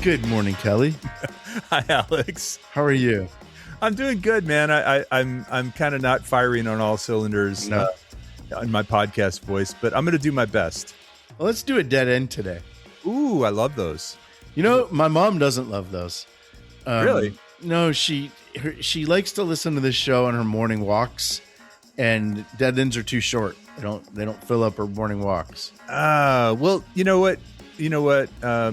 Good morning, Kelly. Hi, Alex. How are you? I'm doing good, man. I'm kind of not firing on all cylinders on my podcast voice, but I'm going to do my best. Well, let's do a dead end today. Ooh, I love those. You know, my mom doesn't love those. Really? No, she likes to listen to this show on her morning walks, and dead ends are too short. They don't fill up her morning walks. Well, you know what,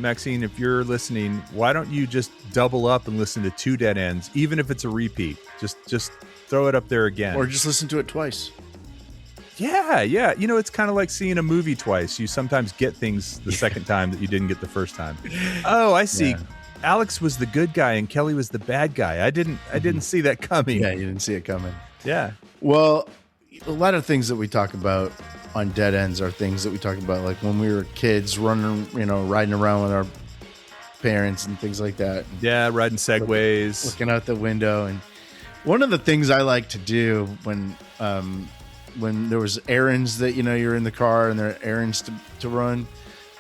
Maxine, if you're listening, why don't you just double up and listen to 2 dead ends, even if it's a repeat? Just throw it up there again, Or just listen to it twice. Yeah. You know, it's kind of like seeing a movie twice. You sometimes get things the second time that you didn't get the first time. Oh, I see. Yeah. Alex was the good guy and Kelly was the bad guy. I didn't see that coming. Yeah, you didn't see it coming. Yeah. Well, a lot of things that we talk about on dead ends are things that we talk about like when we were kids, riding around with our parents and things like that. Yeah, riding segways, looking out the window. And one of the things I like to do when there was errands that, you're in the car and there are errands to run.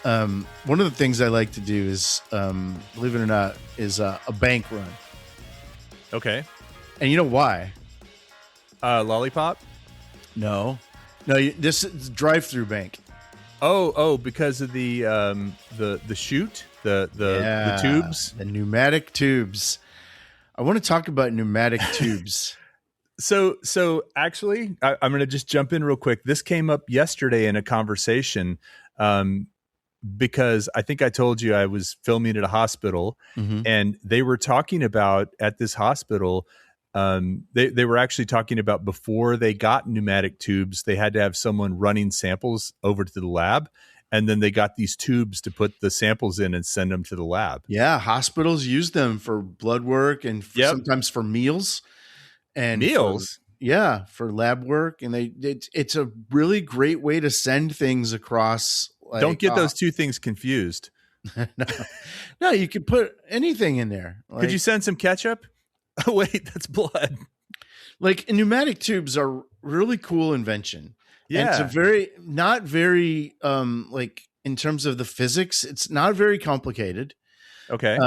One of the things I like to do is, believe it or not, is a bank run. Okay. And you know why? Lollipop? No, this is drive-through bank. Oh, because of the chute, the tubes, the pneumatic tubes. I want to talk about pneumatic tubes. So actually, I'm going to just jump in real quick. This came up yesterday in a conversation, because I think I told you I was filming at a hospital, and they were talking about at this hospital. They were actually talking about before they got pneumatic tubes, they had to have someone running samples over to the lab. And then they got these tubes to put the samples in and send them to the lab. Yeah. Hospitals use them for blood work and sometimes for meals and for lab work. And it's a really great way to send things across. Like, don't get those two things confused. No, you could put anything in there. Like, could you send some ketchup? Oh, wait, that's blood. Like pneumatic tubes are really cool invention. Yeah. And it's not very, like in terms of the physics, it's not very complicated. Okay.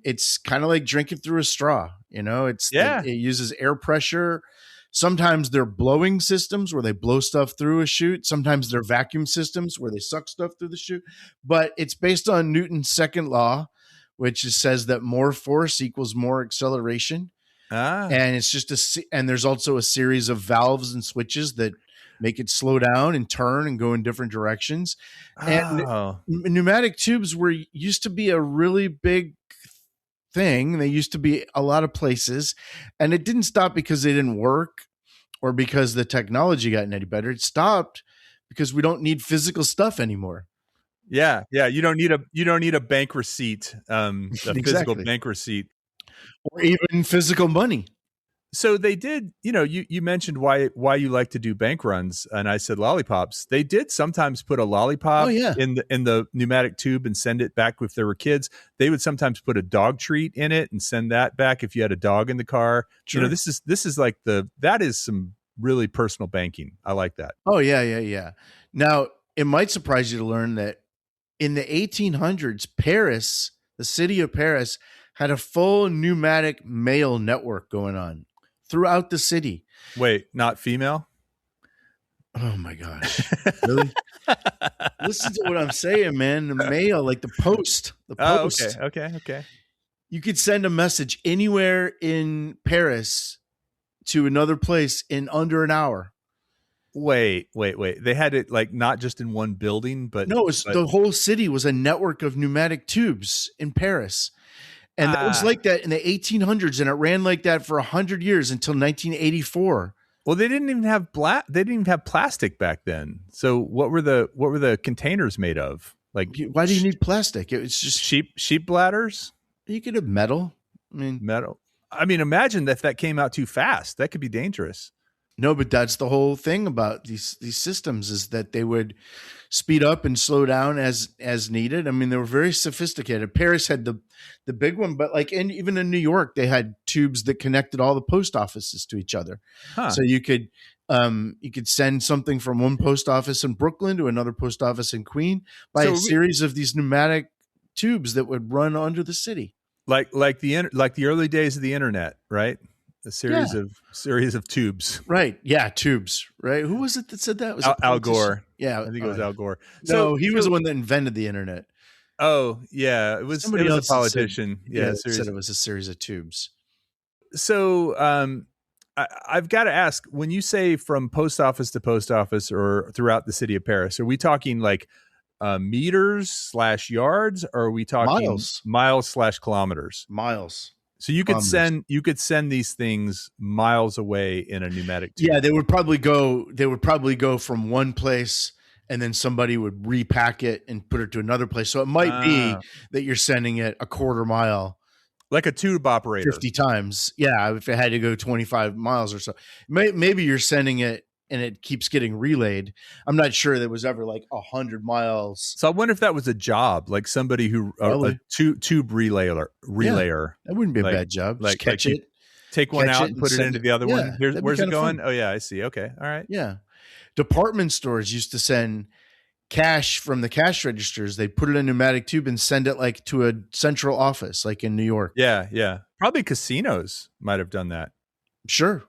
It's kind of like drinking through a straw, it uses air pressure. Sometimes they're blowing systems where they blow stuff through a chute. Sometimes they're vacuum systems where they suck stuff through the chute, but it's based on Newton's second law, which says that more force equals more acceleration. And it's just and there's also a series of valves and switches that make it slow down and turn and go in different directions. And pneumatic tubes used to be a really big thing. They used to be a lot of places, and it didn't stop because they didn't work or because the technology got any better. It stopped because we don't need physical stuff anymore. Yeah. You don't need a bank receipt, physical bank receipt, or even physical money. So they did, you mentioned why you like to do bank runs, and I said lollipops. They did sometimes put a lollipop in the pneumatic tube and send it back if there were kids. They would sometimes put a dog treat in it and send that back if you had a dog in the car. Sure. This is like that is some really personal banking. I like that. Oh yeah. Now, it might surprise you to learn that in the 1800s, Paris, the city of Paris, had a full pneumatic mail network going on throughout the city. Wait, not female? Oh my gosh. Really? Listen to what I'm saying, man. The mail, like the post. Oh, okay. You could send a message anywhere in Paris to another place in under an hour. Wait. They had it like not just in one building, but the whole city was a network of pneumatic tubes in Paris. And that was like that in the 1800s, and it ran like that for 100 years until 1984. Well, they didn't even have plastic back then. So what were the containers made of? Like, why do you need plastic? It was just sheep bladders. You could have metal. Metal. Imagine if that came out too fast. That could be dangerous. No, but that's the whole thing about these systems, is that they would speed up and slow down as needed. They were very sophisticated. Paris had the big one, but even in New York, they had tubes that connected all the post offices to each other. Huh. So you could send something from one post office in Brooklyn to another post office in Queen by a series of these pneumatic tubes that would run under the city. Like the early days of the internet, right? A series of tubes. Right. Yeah, tubes. Right. Who was it that said that? Was it Al Gore? Yeah, I think it was Al Gore. So he was the one that invented the internet. Oh yeah, it was Somebody else a politician. said it was a series of tubes. So I've got to ask, when you say from post office to post office or throughout the city of Paris, are we talking like meters / yards, or are we talking miles / kilometers? Miles. So you could send these things miles away in a pneumatic tube. Yeah, they would probably go from one place, and then somebody would repack it and put it to another place. So it might be that you're sending it a quarter mile. Like a tube operator. 50 times. Yeah, if it had to go 25 miles or so. Maybe you're sending it and it keeps getting relayed. I'm not sure there was ever like 100 miles. So I wonder if that was a job, like somebody who, a tube relayer. Yeah, that wouldn't be a bad job. Like catch it. Take one out and put it into the other one. Where's it going? Fun. Oh, yeah, I see. Okay. All right. Yeah. Department stores used to send cash from the cash registers. They'd put it in a pneumatic tube and send it like to a central office, like in New York. Yeah, yeah. Probably casinos might have done that. Sure.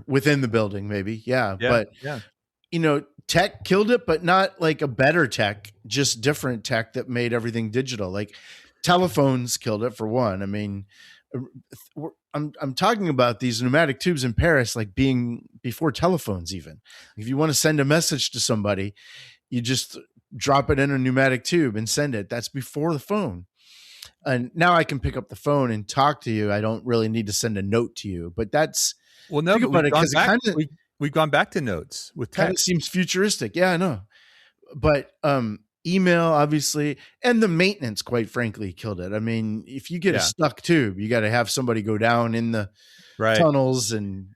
Within the building, maybe. Yeah. But, tech killed it, but not like a better tech, just different tech that made everything digital. Like telephones killed it, for one. I mean, I'm talking about these pneumatic tubes in Paris, like being before telephones even. If you want to send a message to somebody, you just drop it in a pneumatic tube and send it. That's before the phone. And now I can pick up the phone and talk to you. I don't really need to send a note to you. But that's we've gone back to notes with text. Kind of seems futuristic. Yeah, I know. But email, obviously, and the maintenance, quite frankly, killed it. I mean, if you get a stuck tube, you got to have somebody go down in the tunnels and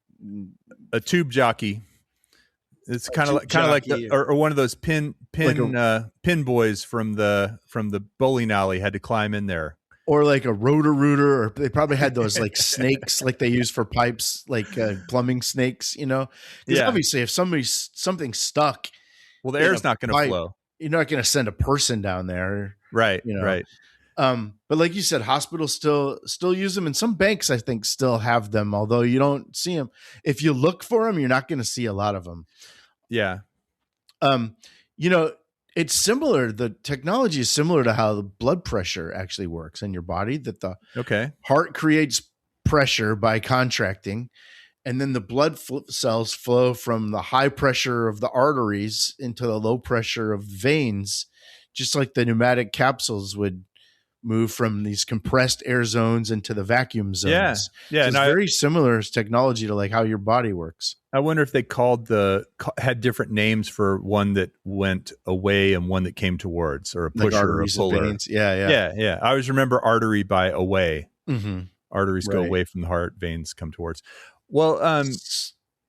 a tube jockey. It's kind of like or one of those pin boys from the bowling alley had to climb in there, or like a rotor-rooter, or they probably had those like snakes like they use for pipes, like plumbing snakes, because obviously if something's stuck, well, the air's not going to flow. You're not going to send a person down there, right? Right. But like you said, hospitals still use them, and some banks I think still have them, although you don't see them. If you look for them, you're not going to see a lot of them. Yeah. It's similar. The technology is similar to how the blood pressure actually works in your body, that the heart creates pressure by contracting, and then the blood cells flow from the high pressure of the arteries into the low pressure of veins, just like the pneumatic capsules would move from these compressed air zones into the vacuum zones. Yeah. So it's very similar technology to like how your body works. I wonder if they had different names for one that went away and one that came towards, or a pusher or a puller. Yeah. I always remember artery by away. Mm-hmm. Arteries go away from the heart, veins come towards. Well,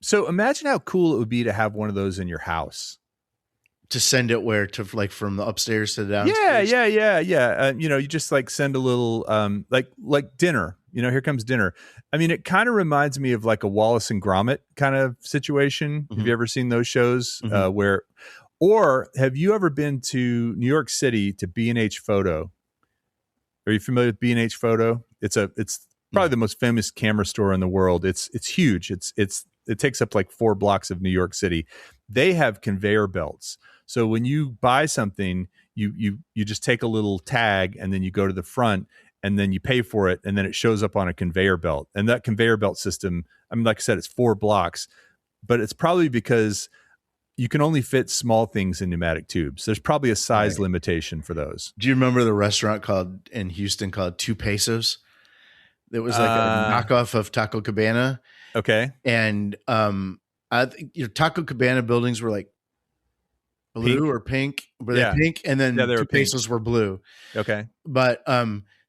so imagine how cool it would be to have one of those in your house. To send it where? To like from the upstairs to the downstairs? Yeah. You just like send a little like dinner. Here comes dinner. I mean, it kind of reminds me of like a Wallace and Gromit kind of situation. Mm-hmm. Have you ever seen those shows? Mm-hmm. Or have you ever been to New York City to B&H Photo? Are you familiar with B&H Photo? It's probably the most famous camera store in the world. It's huge. It takes up like 4 blocks of New York City. They have conveyor belts. So when you buy something, you just take a little tag and then you go to the front and then you pay for it, and then it shows up on a conveyor belt. And that conveyor belt system, I mean, like I said, it's 4 blocks, but it's probably because you can only fit small things in pneumatic tubes. There's probably a size limitation for those. Do you remember the restaurant in Houston called 2 Pesos? It was like a knockoff of Taco Cabana. Okay. And I think Taco Cabana buildings were like blue or pink. Were they pink? And then 2 Pesos were blue. Okay. But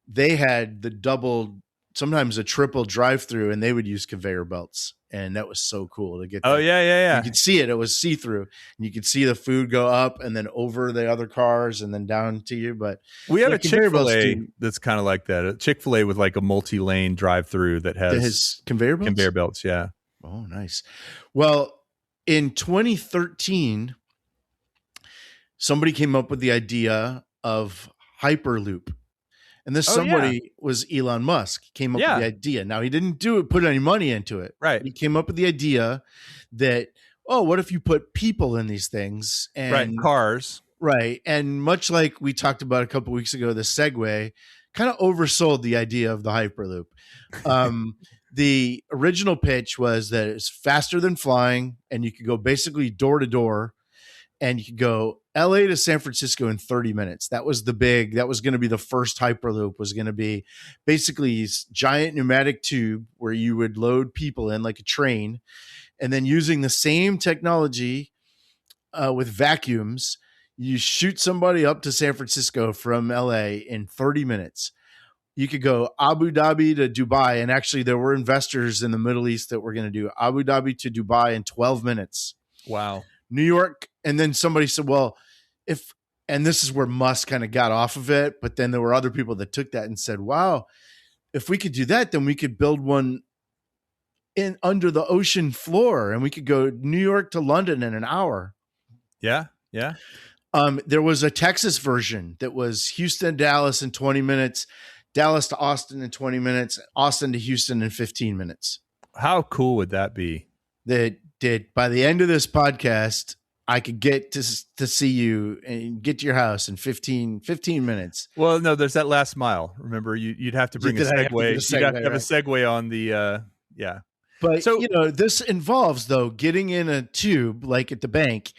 they had the double, sometimes a triple drive-through, and they would use conveyor belts. And that was so cool to get. Oh, yeah. You could see it. It was see-through. And you could see the food go up and then over the other cars and then down to you. But we have a Chick-fil-A that's kind of like that. A Chick-fil-A with like a multi-lane drive-through that has conveyor belts? Conveyor belts, yeah. Oh, nice. Well, in 2013, somebody came up with the idea of Hyperloop. And this somebody was Elon Musk. He came up with the idea. Now, he didn't put any money into it. Right. He came up with the idea that, what if you put people in these things? And cars. Right. And much like we talked about a couple of weeks ago, the Segway kind of oversold the idea of the Hyperloop. The original pitch was that it's faster than flying, and you could go basically door to door, and you could go LA to San Francisco in 30 minutes. That was going to be the first Hyperloop, was going to be basically this giant pneumatic tube where you would load people in like a train, and then using the same technology with vacuums, you shoot somebody up to San Francisco from LA in 30 minutes. You could go Abu Dhabi to Dubai. And actually, there were investors in the Middle East that were going to do Abu Dhabi to Dubai in 12 minutes. Wow. New York. And then somebody said, well, and this is where Musk kind of got off of it. But then there were other people that took that and said, wow, if we could do that, then we could build one under the ocean floor, and we could go New York to London in an hour. Yeah. Yeah. There was a Texas version that was Houston, Dallas in 20 minutes, Dallas to Austin in 20 minutes, Austin to Houston in 15 minutes. How cool would that be? That by the end of this podcast, I could get to see you and get to your house in 15 minutes. Well, no, there's that last mile. Remember, you'd have to bring a Segway. You'd have to have a Segway on the, yeah. But, this involves, though, getting in a tube like at the bank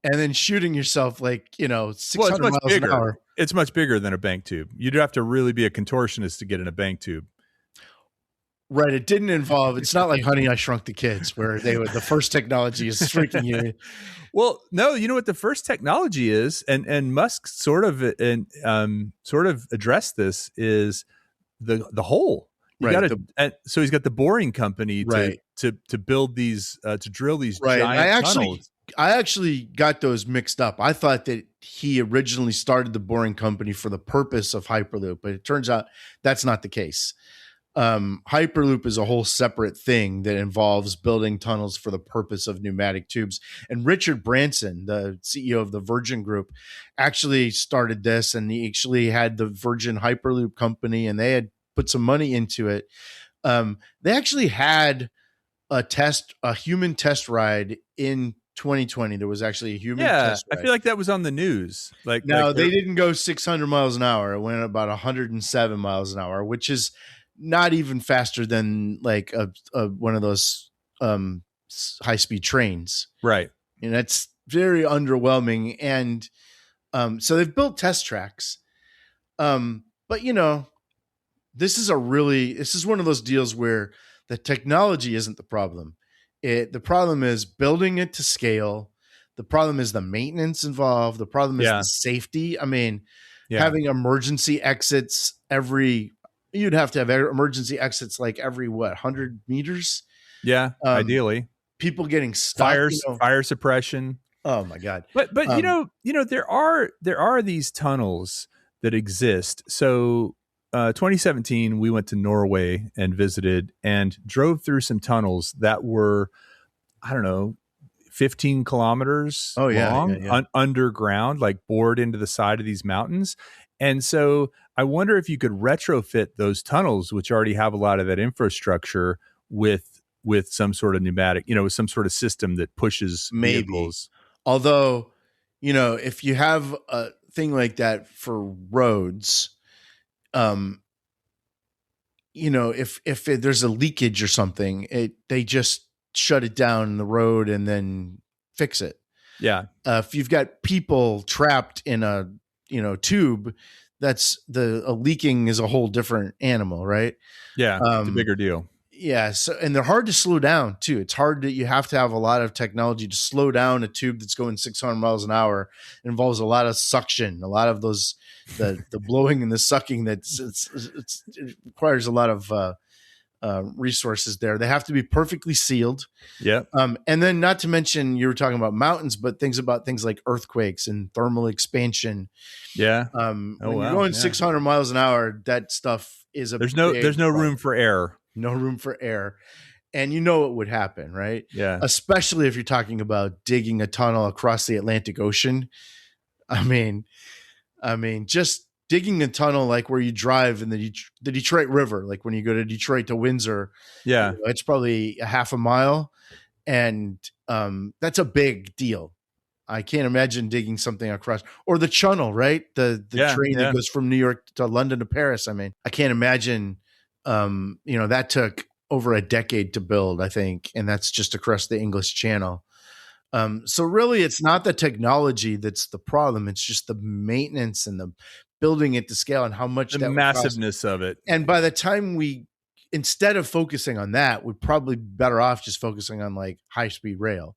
and then shooting yourself 600 miles an hour. It's much bigger than a bank tube. You'd have to really be a contortionist to get in a bank tube. Right. It didn't involve, it's not like Honey, I Shrunk the Kids where the first technology is shrinking you. Well, no, you know what the first technology is, and Musk sort of addressed this, is the hole. So he's got the boring company to build these, to drill these giant tunnels. I actually got those mixed up. I thought that he originally started the boring company for the purpose of Hyperloop, but it turns out that's not the case. Hyperloop is a whole separate thing that involves building tunnels for the purpose of pneumatic tubes. And Richard Branson, the CEO of the Virgin Group, actually started this, and he actually had the Virgin Hyperloop company, and they had put some money into it. They actually had a human test ride in 2020. There was actually a human test ride. I feel like that was on the news. They didn't go 600 miles an hour. It went about 107 miles an hour, which is not even faster than like one of those high-speed trains. Right. And that's very underwhelming. And so they've built test tracks. But this is one of those deals where the technology isn't the problem. The problem is building it to scale. The problem is the maintenance involved. The problem is the safety. I mean, having emergency exits you'd have to have emergency exits like every 100 meters. Yeah. Ideally, people getting stuck. Fire suppression. Oh my God. But there are these tunnels that exist. So 2017, we went to Norway and visited and drove through some tunnels that were, 15 kilometers long, underground, like bored into the side of these mountains. And so I wonder if you could retrofit those tunnels, which already have a lot of that infrastructure, with some sort of pneumatic, with some sort of system that pushes vehicles. Although, if you have a thing like that for roads, if there's a leakage or something, they just shut it down the road and then fix it. Yeah. If you've got people trapped in a tube, that's a leaking is a whole different animal, right? Yeah, it's a bigger deal. Yeah. So, and they're hard to slow down too. It's hard you have to have a lot of technology to slow down a tube that's going 600 miles an hour. It involves a lot of suction, a lot of those, the blowing and the sucking. It requires a lot of resources there. They have to be perfectly sealed. Yeah. And then not to mention, you were talking about mountains, but things like earthquakes and thermal expansion. Yeah. When you're going 600 miles an hour, that stuff is there's no room for error. No room for error. And what would happen, right? Yeah. Especially if you're talking about digging a tunnel across the Atlantic Ocean. I mean, just digging a tunnel like where you drive in the Detroit River, like when you go to Detroit to Windsor, it's probably a half a mile, and that's a big deal. I can't imagine digging something across, or the channel, right? The train that goes from New York to London to Paris. I mean, I can't imagine. That took over a decade to build, I think, and that's just across the English Channel. So really, it's not the technology that's the problem. It's just the maintenance and the building it to scale and how much the massiveness of it. And by the time instead of focusing on that, we're probably better off just focusing on like high speed rail.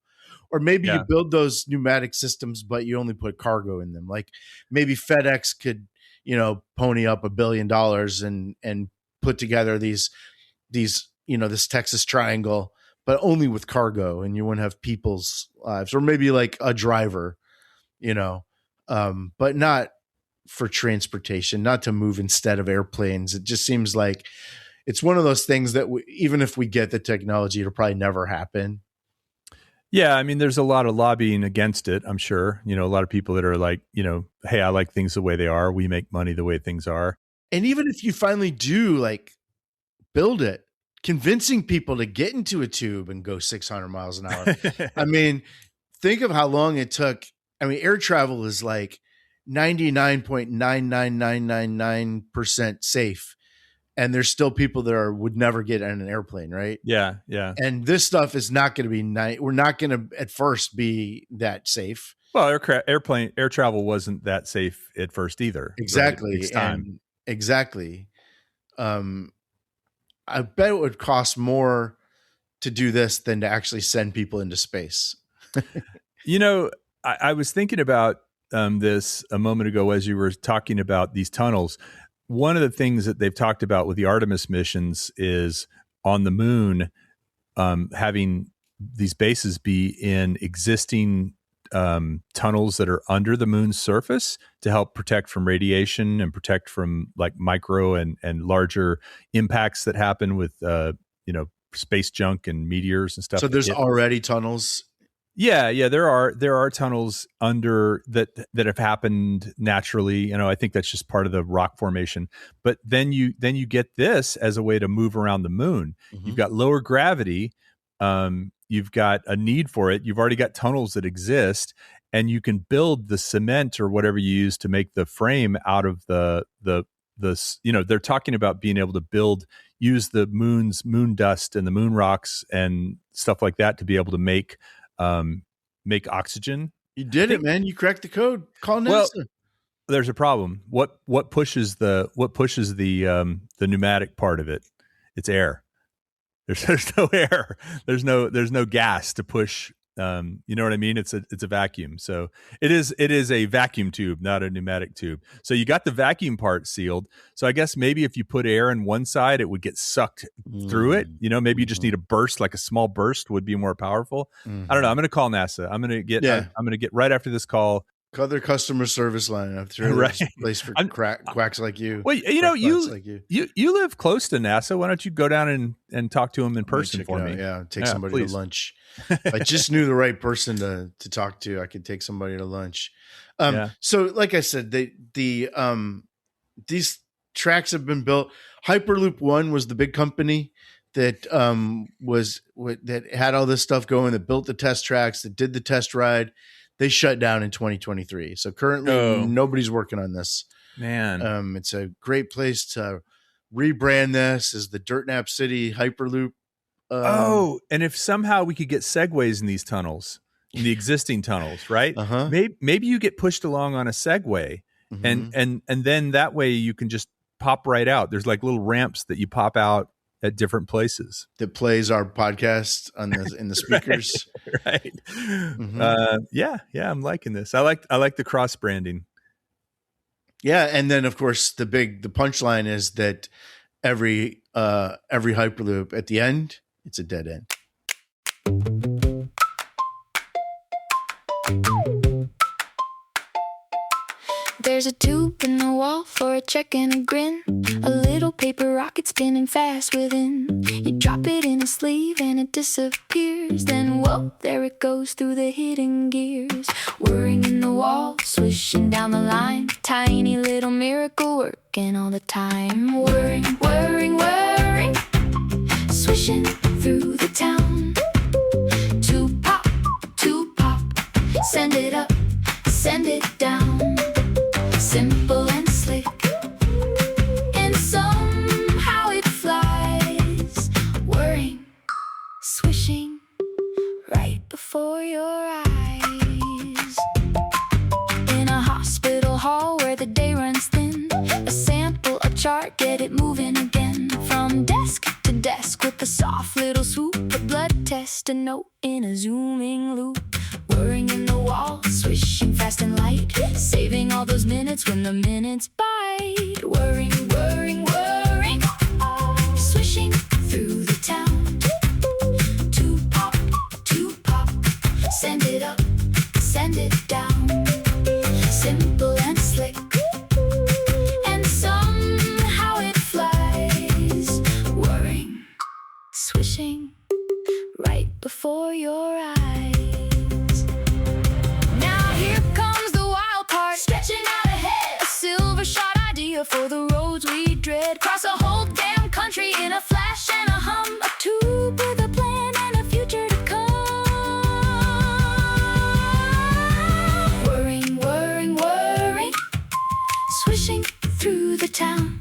Or maybe you build those pneumatic systems, but you only put cargo in them. Like maybe FedEx could, pony up $1 billion and put together this Texas triangle, but only with cargo, and you wouldn't have people's lives. Or maybe like a driver, but not for transportation, not to move instead of airplanes. It just seems like it's one of those things that even if we get the technology, it'll probably never happen. Yeah, I mean, there's a lot of lobbying against it, I'm sure. A lot of people that are like, hey, I like things the way they are. We make money the way things are. And even if you finally do like build it, convincing people to get into a tube and go 600 miles an hour. I mean, think of how long it took. I mean, air travel is like 99.99999% safe. And there's still people that would never get on an airplane, right? Yeah, yeah. And this stuff is not going to be we're not going to at first be that safe. Well, air travel wasn't that safe at first either. Exactly. Right? It takes time. Exactly. I bet it would cost more to do this than to actually send people into space. I was thinking about this a moment ago as you were talking about these tunnels. One of the things that they've talked about with the Artemis missions is on the moon, having these bases be in existing tunnels that are under the moon's surface to help protect from radiation and protect from like micro and larger impacts that happen with, space junk and meteors and stuff. So there's already tunnels. Yeah, there are tunnels under that have happened naturally. I think that's just part of the rock formation. But then you get this as a way to move around the moon. Mm-hmm. You've got lower gravity. You've got a need for it. You've already got tunnels that exist, and you can build the cement or whatever you use to make the frame out of the. They're talking about being able to use the moon's moon dust and the moon rocks and stuff like that to be able to make oxygen. You did it, man. You cracked the code. Call NASA. Well, there's a problem. What pushes the pneumatic part of it? It's air. There's no air. There's no gas to push. You know what I mean? It's a vacuum. So it is a vacuum tube, not a pneumatic tube. So you got the vacuum part sealed. So I guess maybe if you put air in one side, it would get sucked through it. Maybe you just need a burst, like a small burst would be more powerful. I don't know. I'm going to call NASA. I'm going to get right after this call. Call their customer service line. I'm sure there's a place for quacks like you. Well, you live close to NASA. Why don't you go down and talk to them in person for me? Yeah, take somebody to lunch. I just knew the right person to talk to. I could take somebody to lunch. So, like I said, these tracks have been built. Hyperloop One was the big company that that had all this stuff going. That built the test tracks. That did the test ride. They shut down in 2023. So currently nobody's working on this. Man. It's a great place to rebrand this as the Dirt Nap City Hyperloop. And if somehow we could get segways in these tunnels, in the existing tunnels, right? Maybe you get pushed along on a Segway, and then that way you can just pop right out. There's like little ramps that you pop out at different places. That plays our podcast in the speakers. Right. Yeah, I'm liking this. I like the cross branding. Yeah, and then of course the punchline is that every Hyperloop at the end, it's a dead end. There's a tube in the wall for a check and a grin. A little paper rocket spinning fast within. You drop it in a sleeve and it disappears. Then whoa, there it goes through the hidden gears. Whirring in the walls, swishing down the line. Tiny little miracle working all the time. Whirring, whirring, whirring, swishing through the town. Two pop, send it up, send it down. Simple and slick, and somehow it flies. Whirring, swishing, right before your eyes. In a hospital hall where the day runs thin, a sample, a chart, get it moving again. From desk to desk with a soft little swoop, a blood test, a note in a zooming loop. Whirring in the wall, swishing fast and light, saving all those minutes when the minutes bite. Whirring, whirring, whirring, swishing through the town. Two pop, send it up, send it down. Simple and slick, and somehow it flies. Whirring, swishing, right before your eyes. Now here comes the wild part, stretching out ahead. A silver shot idea for the roads we dread. Cross a whole damn country in a flash and a hum. A tube with a plan and a future to come. Whirring, whirring, whirring, swishing through the town.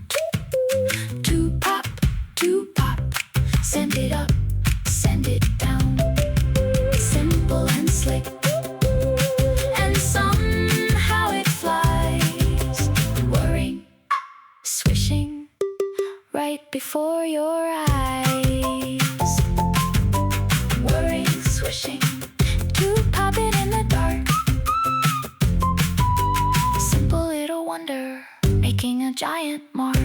Two pop, send it up, send it down. Simple and slick, and somehow it flies. Whirring, swishing, right before your eyes. Whirring, swishing, two popping in the dark. Simple little wonder, making a giant mark.